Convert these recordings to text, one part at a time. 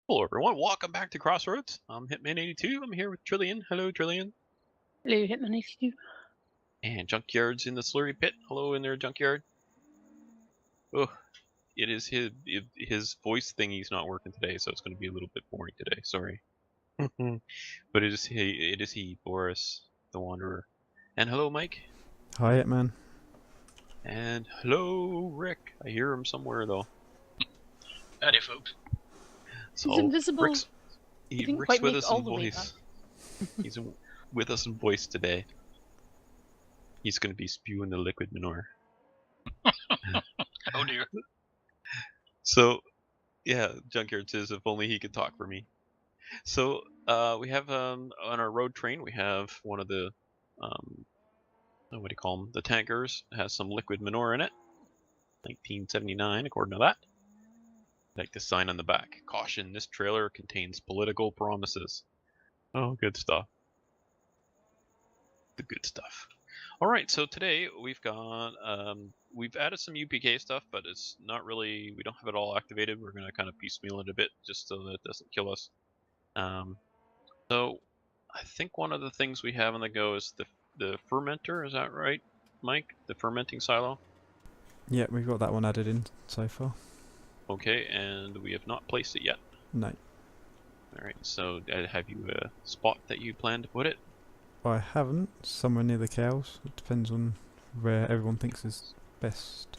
Hello everyone, welcome back to Crossroads. I'm Hitman82, I'm here with Trillian. Hello Trillian. Hello, Hitman HQ. And Junkyard's in the slurry pit. Hello in there, Junkyard. Oh, it is his voice thingy's not working today, so it's going to be a little bit boring today, sorry. But it is he, Boris, the Wanderer. And hello Mike. Hi, man. And hello Rick. I hear him somewhere though. Howdy, folks. So He's invisible. Rick's didn't Rick's quite with make us all in the way voice. He's with us in voice today. He's going to be spewing the liquid manure. Oh dear. So, yeah, Junkyard says if only he could talk for me. So, we have on our road train, we have one of the, what do you call them? The tankers. It has some liquid manure in it. 1979, according to that. Like the sign on the back. Caution, this trailer contains political promises. Oh, good stuff. The good stuff. Alright, so today we've got, we've added some UPK stuff, but it's not really, we don't have it all activated. We're going to kind of piecemeal it a bit just so that it doesn't kill us. So I think one of the things we have on the go is the fermenter, is that right, Mike? The fermenting silo? Yeah, we've got that one added in so far. Okay, and we have not placed it yet. No. Alright, so have you a spot that you plan to put it? I haven't. Somewhere near the cows. It depends on where everyone thinks is best.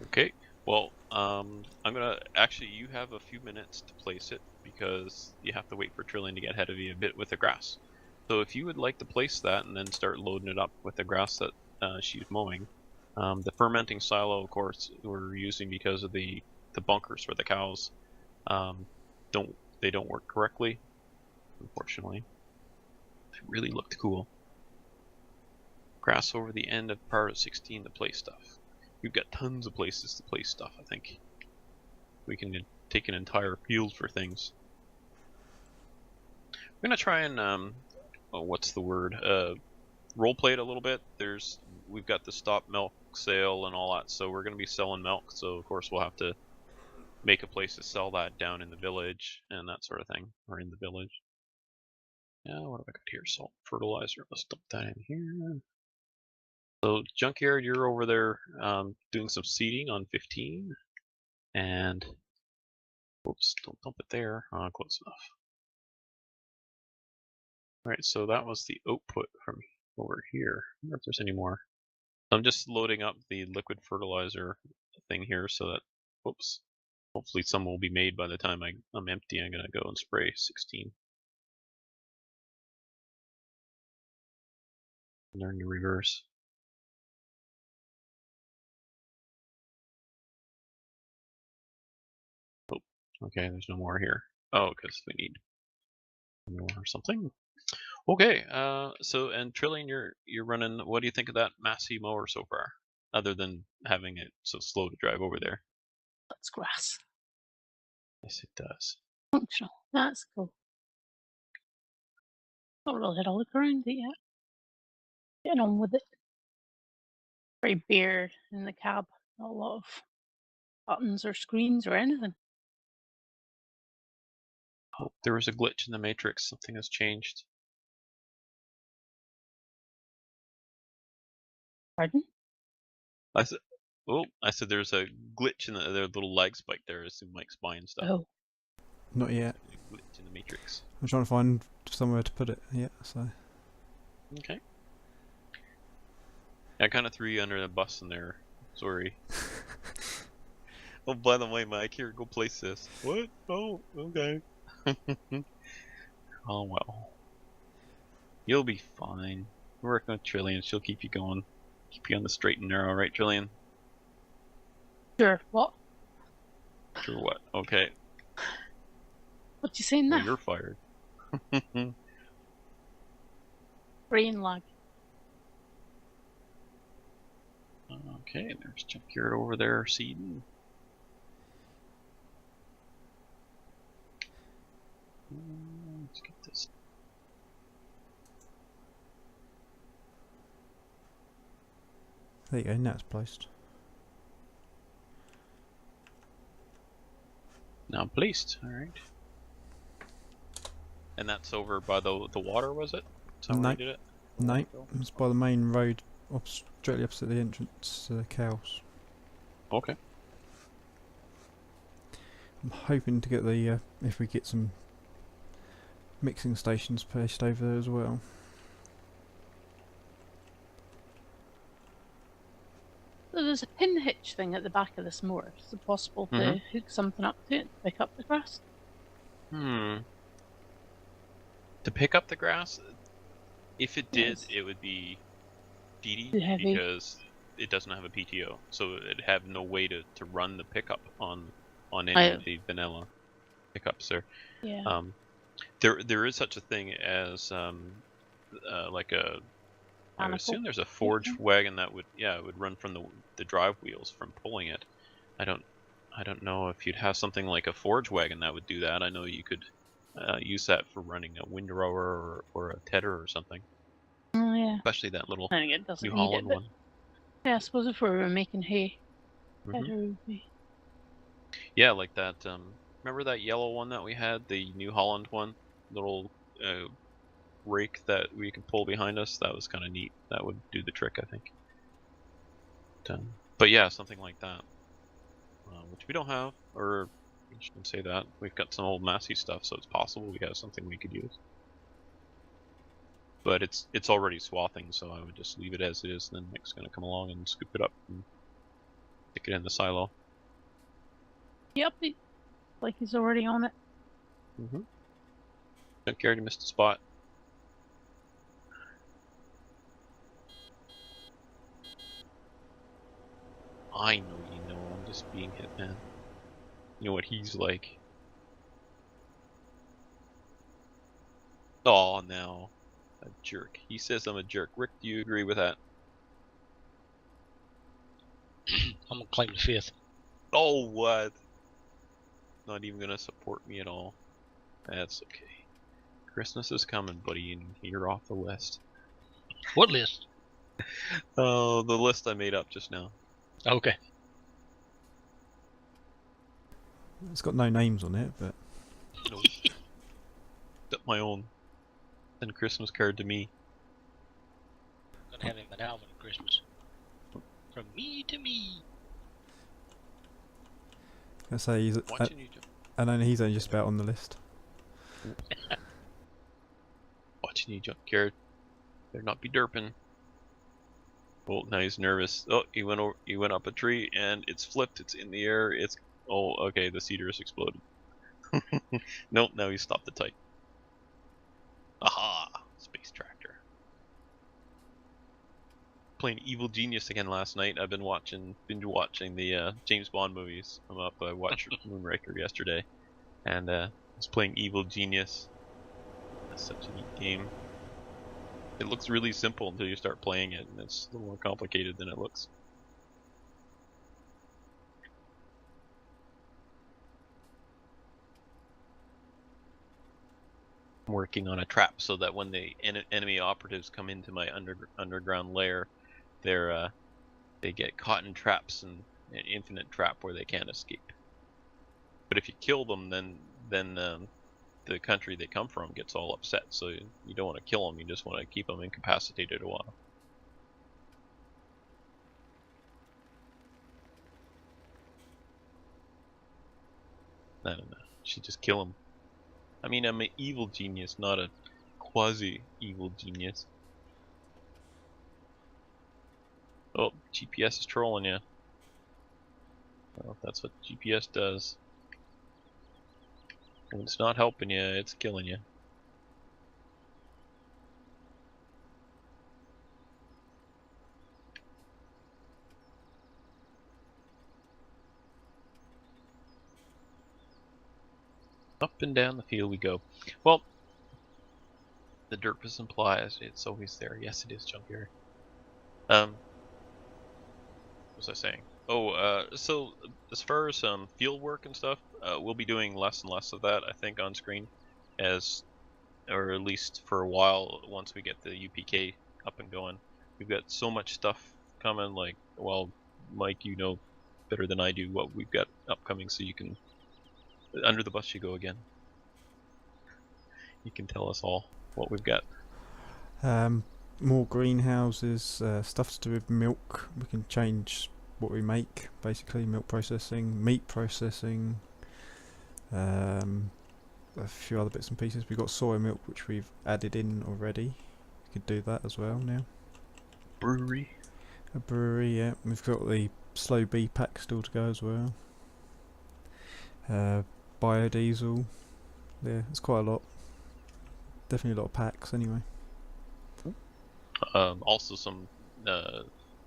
Okay, well, I'm gonna, actually you have a few minutes to place it because you have to wait for Trillian to get ahead of you a bit with the grass. So if you would like to place that and then start loading it up with the grass that she's mowing. The fermenting silo, of course, we're using because of the bunkers for the cows. They don't work correctly, unfortunately. It really looked cool. Grass over the end of part of 16 to place stuff. We've got tons of places to place stuff, I think. We can take an entire field for things. We're gonna try and what's the word? Roleplay it a little bit. We've got the stop milk sale and all that, so we're gonna be selling milk, so of course we'll have to make a place to sell that down in the village and that sort of thing. Or in the village. Yeah, what have I got here? Salt fertilizer. Let's dump that in here. So Junkyard, you're over there doing some seeding on 15. And oops, don't dump it there. Close enough. Alright, so that was the output from over here. I wonder if there's any more. I'm just loading up the liquid fertilizer thing here so that, whoops, hopefully some will be made by the time I'm empty. I'm gonna go and spray 16. Learn to reverse. Oh, okay, there's no more here. Oh, because we need more or something. Okay, so and Trillian, you're running. What do you think of that Massey mower so far? Other than having it so slow to drive over there. That's grass. Yes, it does. Functional. That's cool. Not really had a look around it yet. Getting on with it. Very bare in the cab. Not a lot of buttons or screens or anything. Oh, there was a glitch in the matrix. Something has changed. Pardon? I said there's a glitch in the little leg spike there. It's in Mike's spine and stuff. Oh. Not yet. A glitch in the matrix. I'm trying to find somewhere to put it yet, so. Okay. I kind of threw you under the bus in there. Sorry. Oh, by the way, Mike, here, go place this. What? Oh, okay. Oh well. You'll be fine. We're working with Trillian. She'll keep you going. Keep you on the straight and narrow, right, Trillian? Sure. What? Sure what? Okay. What you saying Well, now? you're fired. Brain lag. Okay, there's Junkyard over there seeding. Let's get this. There you go, now it's placed. Now placed, alright. And that's over by the water, was it? Is that where No. you did it? No, it's by the main road, directly opposite the entrance cows. Okay. I'm hoping to get the if we get some mixing stations placed over there as well. So there's a pin hitch thing at the back of this moor. Is it possible to hook something up to it and pick up the grass? To pick up the grass, if it did, Yes. it would be feedy Too heavy. because it doesn't have a PTO, so it'd have no way to run the pickup on any of the vanilla pickups there. Yeah. There is such a thing as like a. I would assume there's a forge wagon that would it would run from the drive wheels from pulling it. I don't know if you'd have something like a forge wagon that would do that. I know you could use that for running a windrower or a tedder or something. Oh, yeah. Especially that little I think it doesn't New need Holland it, but one. yeah, I suppose if we were making hay, Mhm. better would be. Yeah, like that. Remember that yellow one that we had, the New Holland one, little rake that we could pull behind us. That was kind of neat. That would do the trick, I think. But yeah, something like that, which we don't have, or I shouldn't say that. We've got some old Massey stuff, so it's possible we have something we could use. But it's already swathing, so I would just leave it as it is. And then Nick's gonna come along and scoop it up and stick it in the silo. Yep, like he's already on it. Don't care to miss the spot. I know you know. I'm just being Hitman. You know what he's like. Oh, now. A jerk. He says I'm a jerk. Rick, do you agree with that? I'm gonna claim the 5th. Oh, what? Not even gonna support me at all. That's okay. Christmas is coming, buddy, and you're off the list. What list? Oh, the list I made up just now. Okay. It's got no names on it, but Nope. Except my own. Send a Christmas card to me. Gonna have him an Alvin at Christmas. From me to me. I say he's Watching you, and then he's only just about on the list. watching you, junkyard. Better not be derping. Oh, now he's nervous. Oh, he went up a tree and it's flipped. It's in the air. Oh, okay. The cedar has exploded. Nope. Now he stopped the tight. Aha! Space tractor. Playing Evil Genius again last night. I've been binge watching the James Bond movies. I watched Moonraker yesterday, and I was playing Evil Genius. That's such a neat game. It looks really simple until you start playing it, and it's a little more complicated than it looks. I'm working on a trap so that when the enemy operatives come into my underground lair, they get caught in traps and an infinite trap where they can't escape. But if you kill them, then the country they come from gets all upset. So you don't want to kill them. You just want to keep them incapacitated a while. No. Should just kill them. I mean, I'm an evil genius, not a quasi-evil genius. Oh, GPS is trolling you. Well, that's what GPS does. When it's not helping you, it's killing you. Up and down the field we go. Well, the derpus implies it's always there. Yes, it is, Junkyard. What was I saying? Oh, so as far as field work and stuff, we'll be doing less and less of that, I think, on screen, or at least for a while once we get the UPK up and going. We've got so much stuff coming. Like, well, Mike, you know better than I do what we've got upcoming, so you can. Under the bus you go again. You can tell us all what we've got. More greenhouses, stuff to do with milk. We can change what we make, basically milk processing, meat processing, a few other bits and pieces. We've got soy milk which we've added in already. We could do that as well now. Brewery. A brewery, yeah. We've got the slow bee pack still to go as well. Biodiesel. Yeah, it's quite a lot. Definitely a lot of packs anyway. Also some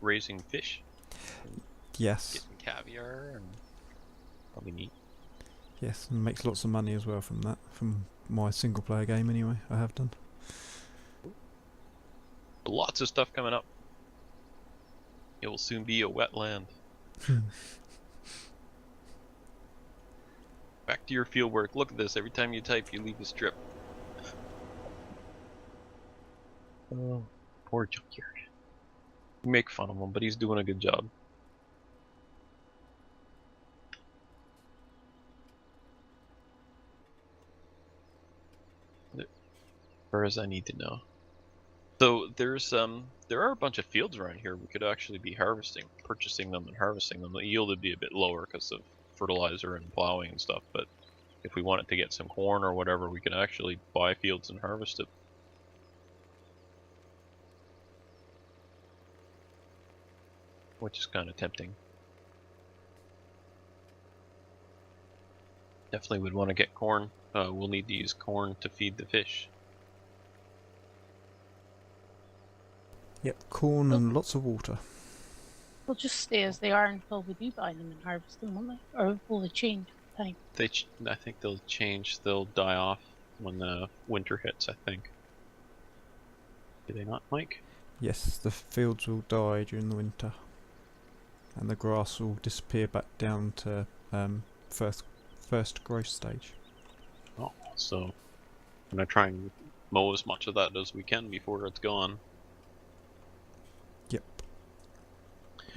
raising fish. Yes. Get some caviar and probably neat. Yes, and makes lots of money as well from that. From my single player game anyway, I have done. Lots of stuff coming up. It will soon be a wetland. Back to your field work. Look at this. Every time you type, you leave a strip. Oh, poor Junkyard. We make fun of him, but he's doing a good job. Or as I need to know. So there are a bunch of fields around here we could actually be harvesting, purchasing them and harvesting them. The yield would be a bit lower because of fertilizer and plowing and stuff, but if we wanted to get some corn or whatever, we could actually buy fields and harvest it. Which is kind of tempting. Definitely would want to get corn. We'll need to use corn to feed the fish. Yep, corn and lots of water. They'll just stay as they are until we do buy them and harvest them, won't they? Or will they change with time? I think they'll change. They'll die off when the winter hits, I think. Do they not, Mike? Yes, the fields will die during the winter. And the grass will disappear back down to first growth stage. Oh, so I'm gonna try and mow as much of that as we can before it's gone. Yep.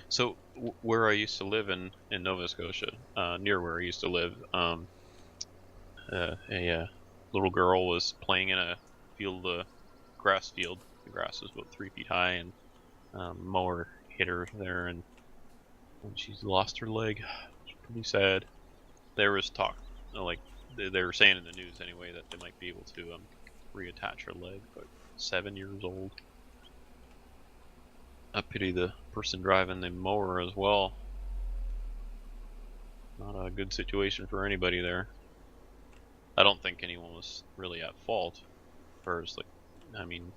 So where I used to live in Nova Scotia, near where I used to live, a little girl was playing in a field, grass field. The grass was about 3 feet high, and mower hit her there, and she's lost her leg. It's pretty sad. There was talk, like they were saying in the news anyway, that they might be able to reattach her leg, but 7 years old. I pity the person driving the mower as well. Not a good situation for anybody there. I don't think anyone was really at fault. As far as, like, I mean,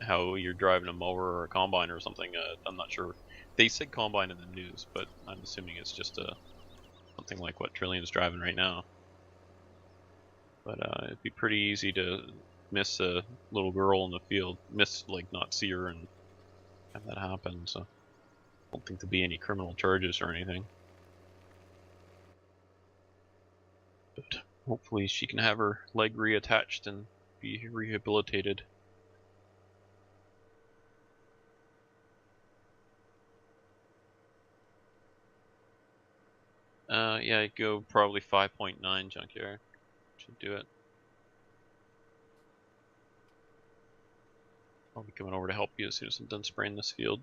how you're driving a mower or a combine or something, I'm not sure. They said combine in the news, but I'm assuming it's just something like what Trillian's driving right now. But it'd be pretty easy to miss a little girl in the field, like not see her and have that happen. So I don't think there'd be any criminal charges or anything. But hopefully she can have her leg reattached and be rehabilitated. Yeah, I'd go probably 5.9 Junkyard. Should do it. I'll be coming over to help you as soon as I'm done spraying this field.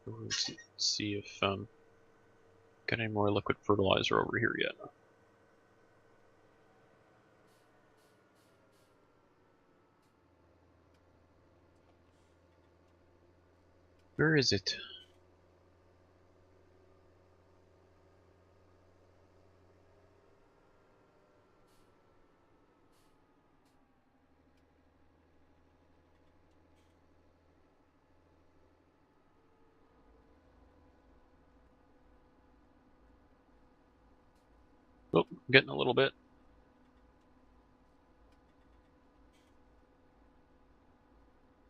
Let's see if got any more liquid fertilizer over here yet. Where is it? Oh, I'm getting a little bit.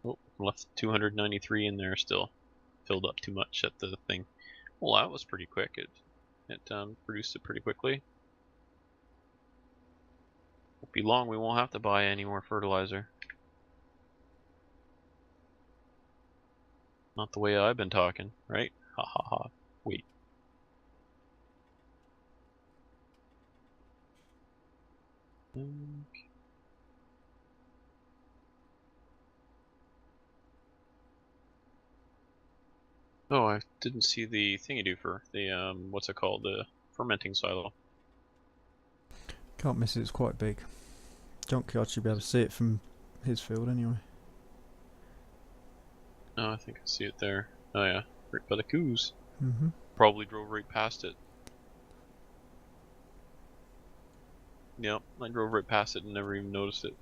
Oh, left 293 in there still. Filled up too much at the thing. Well, that was pretty quick. It produced it pretty quickly. Won't be long. We won't have to buy any more fertilizer. Not the way I've been talking, right? Ha ha ha. Wait. Oh, I didn't see the thingy do for the what's it called? The fermenting silo. Can't miss it, it's quite big. Junkyard should be able to see it from his field anyway. Oh, I think I see it there. Oh yeah, right by the coos. Mm-hmm. Probably drove right past it. Yep, I drove right past it and never even noticed it.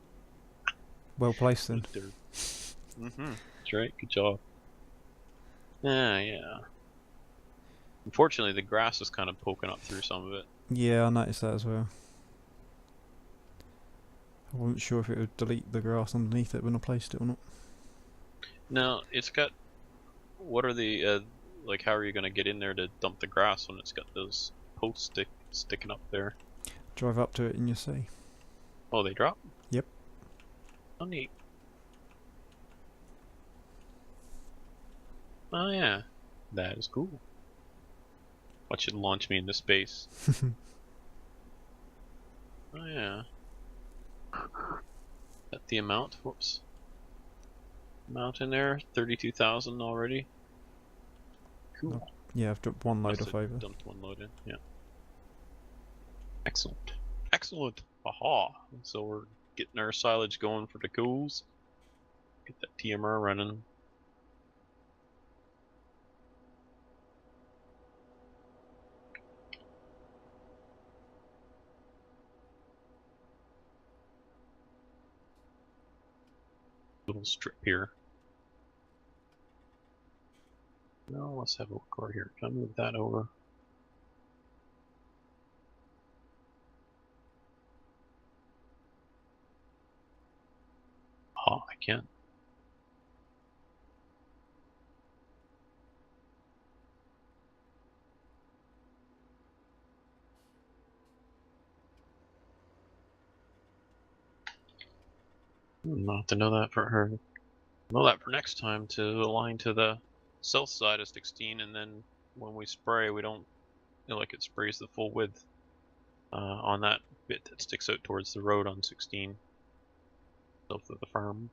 Well placed then. Mm-hmm. That's right. Good job. Yeah. Unfortunately, the grass is kind of poking up through some of it. Yeah, I noticed that as well. I wasn't sure if it would delete the grass underneath it when I placed it or not. Now, it's got... What are the... like, how are you going to get in there to dump the grass when it's got those posts sticking up there? Drive up to it and you see. Oh, they drop? Yep. Oh, neat. Oh, yeah. That is cool. Watch it launch me into space. Oh, yeah. That the amount? Whoops. Amount in there? 32,000 already? Cool. Oh, yeah, I've dropped one load Must off have over. dumped one load in, yeah. Excellent. Excellent! Aha! So we're getting our silage going for the cools. Get that TMR running. Little strip here. No, let's have a look over here. Can I move that over? Ah, I can't. I'll have to know that for her. Know that for next time to align to the south side of 16, and then when we spray, we don't like it sprays the full width on that bit that sticks out towards the road on 16, south of the farm.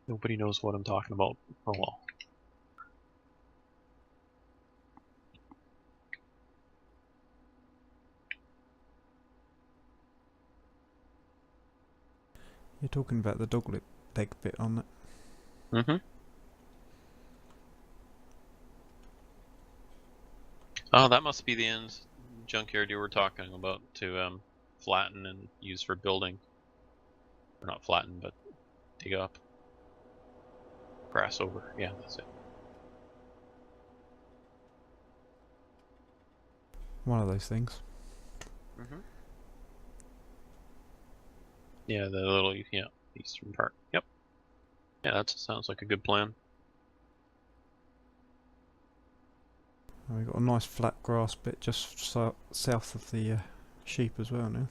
Nobody knows what I'm talking about. Oh well. You're talking about the dog leg bit on that. Mm-hmm. Oh, that must be the end junkyard you were talking about to flatten and use for building. Or not flatten, but dig up. Grass over. Yeah, that's it. One of those things. Mm-hmm. Yeah, the little eastern part. Yep. Yeah, that sounds like a good plan. We've got a nice flat grass bit just south of the sheep as well now.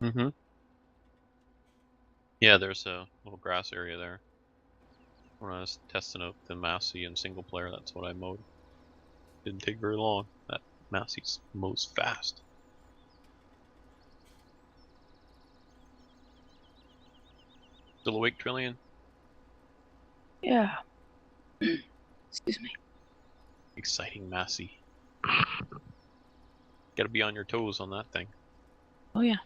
Mm-hmm. Yeah, there's a little grass area there. When I was testing out the Massey in single player, that's what I mowed. Didn't take very long. That Massey's mows fast. Still awake, Trillian? Yeah. Excuse me. Exciting Massey. Gotta be on your toes on that thing. Oh yeah.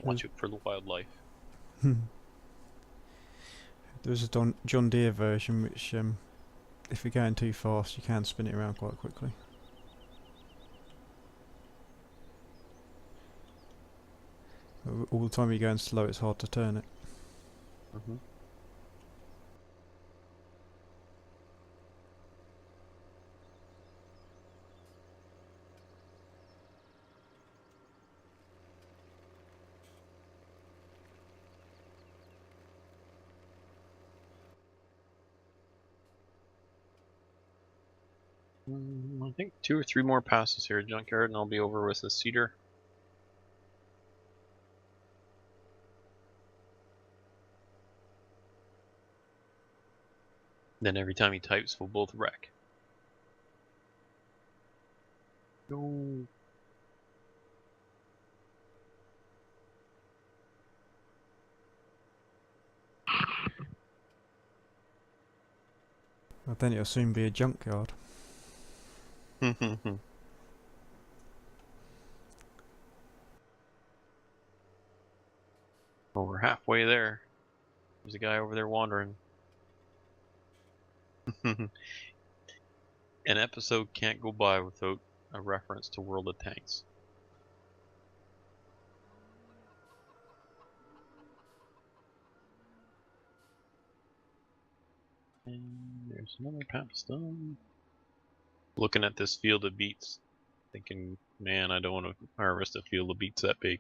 Watch out for the wildlife. There's a John Deere version which, if you're going too fast, you can spin it around quite quickly. All the time you're going slow, it's hard to turn it. Mm-hmm. I think 2 or 3 more passes here, Junkyard, and I'll be over with the cedar. Then every time he types, we'll both wreck. No. Well, then it'll soon be a junkyard. Well, we're halfway there. There's a guy over there wandering. An episode can't go by without a reference to World of Tanks. And there's another pass done. Looking at this field of beets, thinking, man, I don't want to harvest a field of beets that big.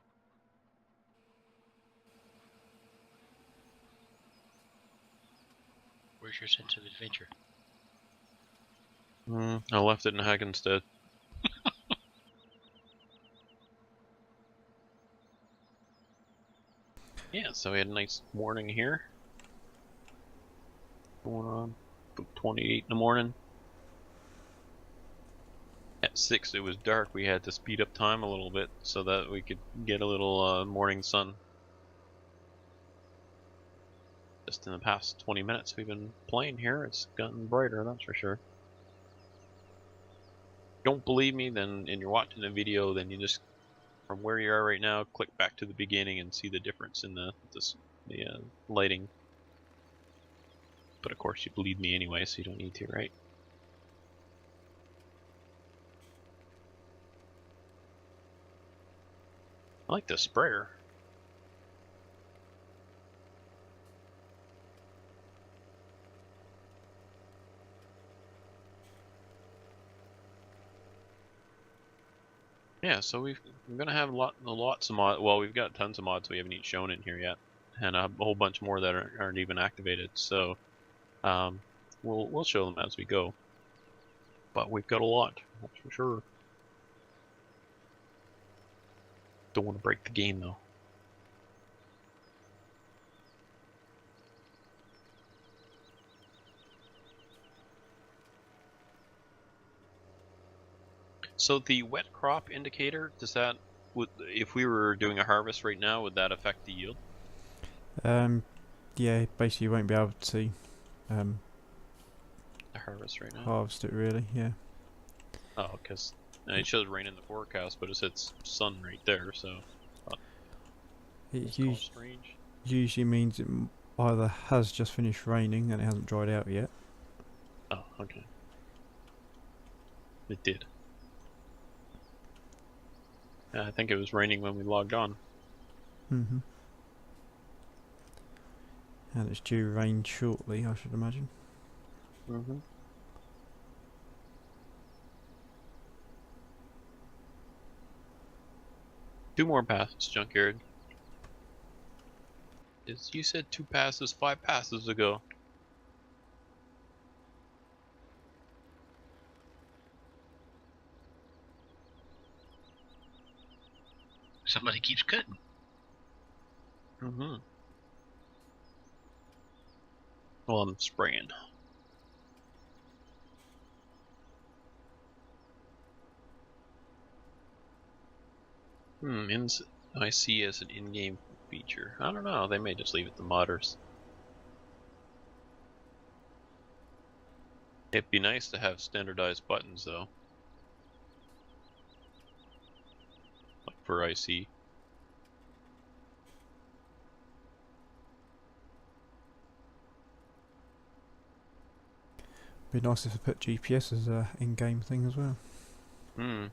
Where's your sense of adventure? I left it in Hagenstead. Yeah, so we had a nice morning here. Going on about 28 in the morning. At 6 it was dark. We had to speed up time a little bit so that we could get a little morning sun. Just in the past 20 minutes we've been playing here, it's gotten brighter, that's for sure. Don't believe me, then, and you're watching the video, then you just, from where you are right now, click back to the beginning and see the difference in the lighting. But of course you believe me anyway, so you don't need to, right? I like the sprayer. Yeah, so we're gonna have lots of mods. Well, we've got tons of mods we haven't even shown in here yet, and a whole bunch more that aren't even activated. So, we'll show them as we go. But we've got a lot, that's for sure. Don't want to break the game though. So the wet crop indicator, does that, if we were doing a harvest right now, would that affect the yield? Yeah, basically you won't be able to The harvest right now? harvest it really, yeah. Oh, because it shows rain in the forecast, but it says sun right there, so It strange. usually means it either has just finished raining and it hasn't dried out yet. Oh, okay. It did. Yeah, I think it was raining when we logged on. Mm-hmm. And it's due rain shortly, I should imagine. Mm-hmm. Two more passes, Junkyard. You said 2 passes 5 passes ago. Somebody keeps cutting. Mm-hmm. Well, I'm spraying. I see as an in-game feature. I don't know, they may just leave it to modders. It'd be nice to have standardized buttons though. Like for IC. Be nice if they put GPS as a in-game thing as well. Hmm.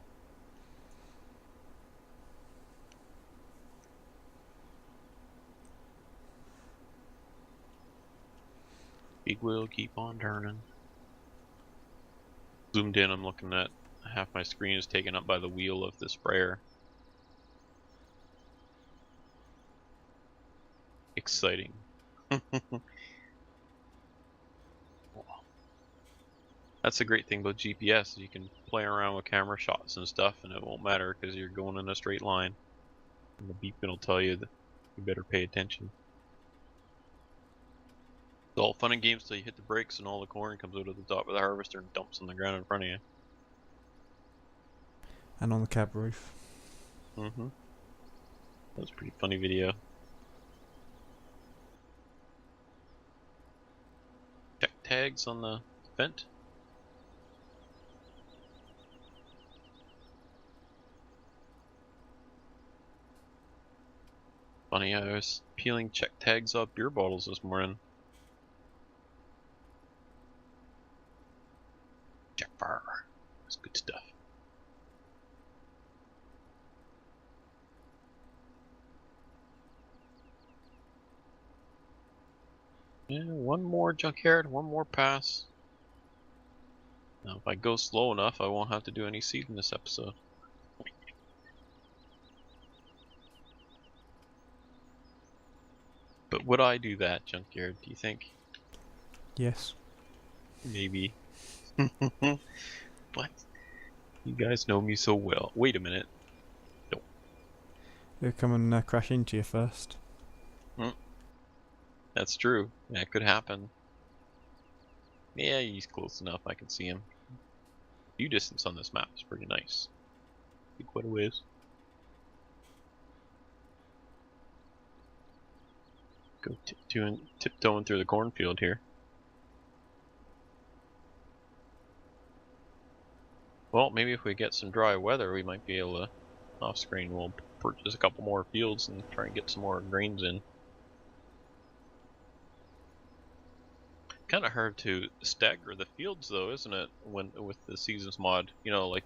Big wheel, keep on turning. Zoomed in, I'm looking at half my screen is taken up by the wheel of the sprayer. Exciting. That's That's the great thing about GPS. You can play around with camera shots and stuff, and it won't matter because you're going in a straight line. And the beacon will tell you that you better pay attention. It's all fun and games till you hit the brakes and all the corn comes out of the top of the harvester and dumps on the ground in front of you. And on the cab roof. Mm-hmm. That was a pretty funny video. Check tags on the vent. Funny, I was peeling check tags off beer bottles this morning. Check fire. That's good stuff. Yeah, one more junkyard, one more pass. Now, if I go slow enough, I won't have to do any seed in this episode. But would I do that, junkyard, do you think? Yes. Maybe. What? You guys know me so well. Wait a minute. No. He'll come and crash into you first. That's true. That could happen. Yeah, he's close enough. I can see him. View distance on this map is pretty nice. See quite a ways. Go tiptoeing through the cornfield here. Well, maybe if we get some dry weather, we might be able to, off-screen, we'll purchase a couple more fields and try and get some more grains in. Kind of hard to stagger the fields though, isn't it, when with the seasons mod? You know, like,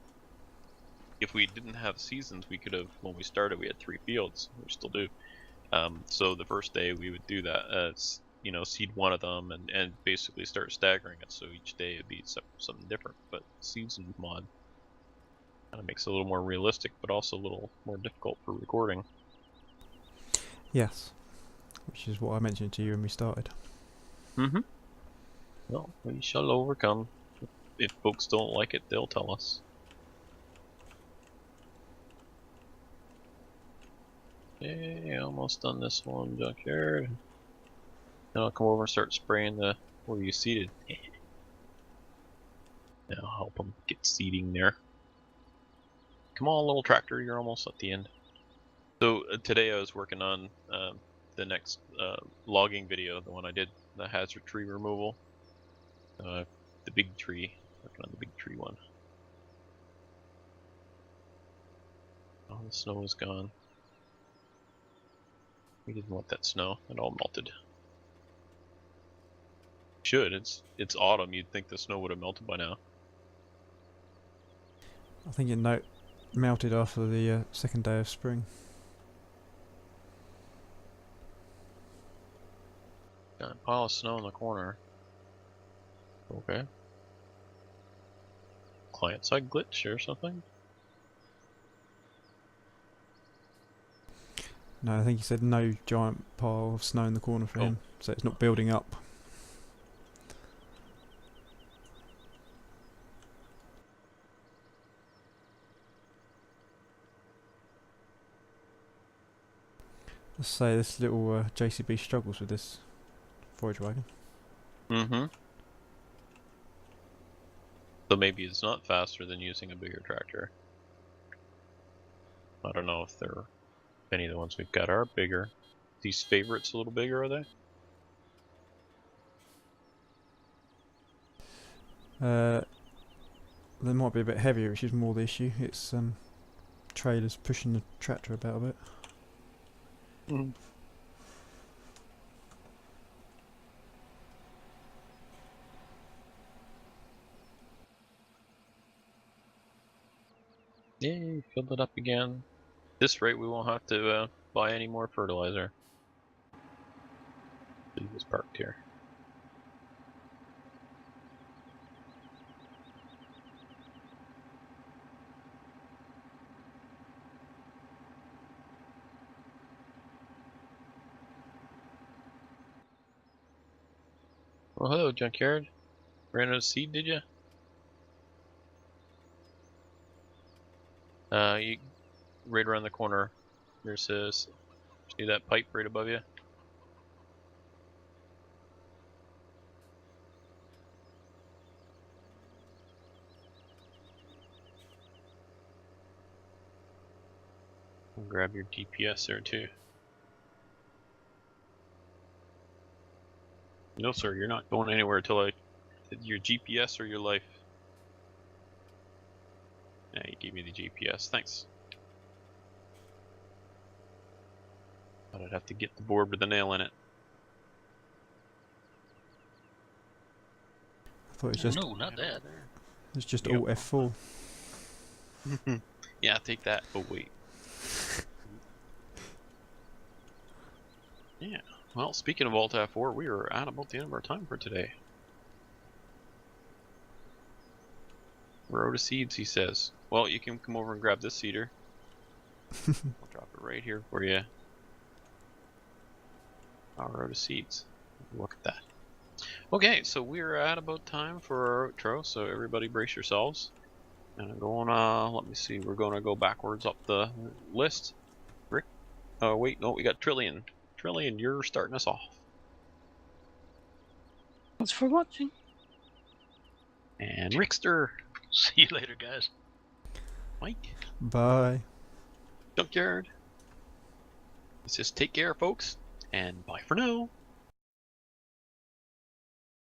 if we didn't have seasons, we could have, when we started, we had 3 fields. We still do. So the first day we would do that, you know, seed one of them and basically start staggering it, so each day it'd be something different. But season mod kind of makes it a little more realistic, but also a little more difficult for recording. Yes. Which is what I mentioned to you when we started. Mm-hmm. Well, we shall overcome. If folks don't like it, they'll tell us. Okay, almost done this one, junkyard. Then I'll come over and start spraying the where you seeded. Now I'll help them get seeding there. Come on, little tractor, you're almost at the end. So today I was working on the next logging video, the one I did, the hazard tree removal. The big tree, working on the big tree one. Oh, the snow is gone. We didn't want that snow, it all melted. Should, it's autumn, you'd think the snow would have melted by now. I think it melted after the second day of spring. Got a pile of snow in the corner. Okay. Client side glitch or something? No, I think he said no giant pile of snow in the corner for him, so it's not building up. Let's say this little JCB struggles with this forage wagon. Mm-hmm. So maybe it's not faster than using a bigger tractor. I don't know if any of the ones we've got are bigger. These favorites a little bigger, are they? They might be a bit heavier, which is more the issue. It's trailers pushing the tractor about a bit. Mm. Yay, filled it up again. At this rate, we won't have to buy any more fertilizer. Leave this parked here. Well, hello, junkyard. Ran out of seed, did you? You right around the corner. There's this. See that pipe right above you? And grab your GPS there too. No, sir, you're not going anywhere till I your GPS or your life. Yeah, you gave me the GPS. Thanks. Thought I'd have to get the board with the nail in it. I thought it was just No, not that. it's just Yep. Alt F4. Yeah, take that. Oh wait. Yeah. Well, speaking of Alt F4, we are at about the end of our time for today. We're out of seeds, he says. Well, you can come over and grab this cedar. I'll drop it right here for you. We're out of seeds. Look at that. Okay, so we're at about time for our outro, so everybody brace yourselves. And I'm going, let me see, we're going to go backwards up the list. Rick? Oh, wait, no, we got Trillian. Trillian, you're starting us off. Thanks for watching. And Rickster. See you later, guys. Mike. Bye. Junkyard. It says take care, folks, and bye for now.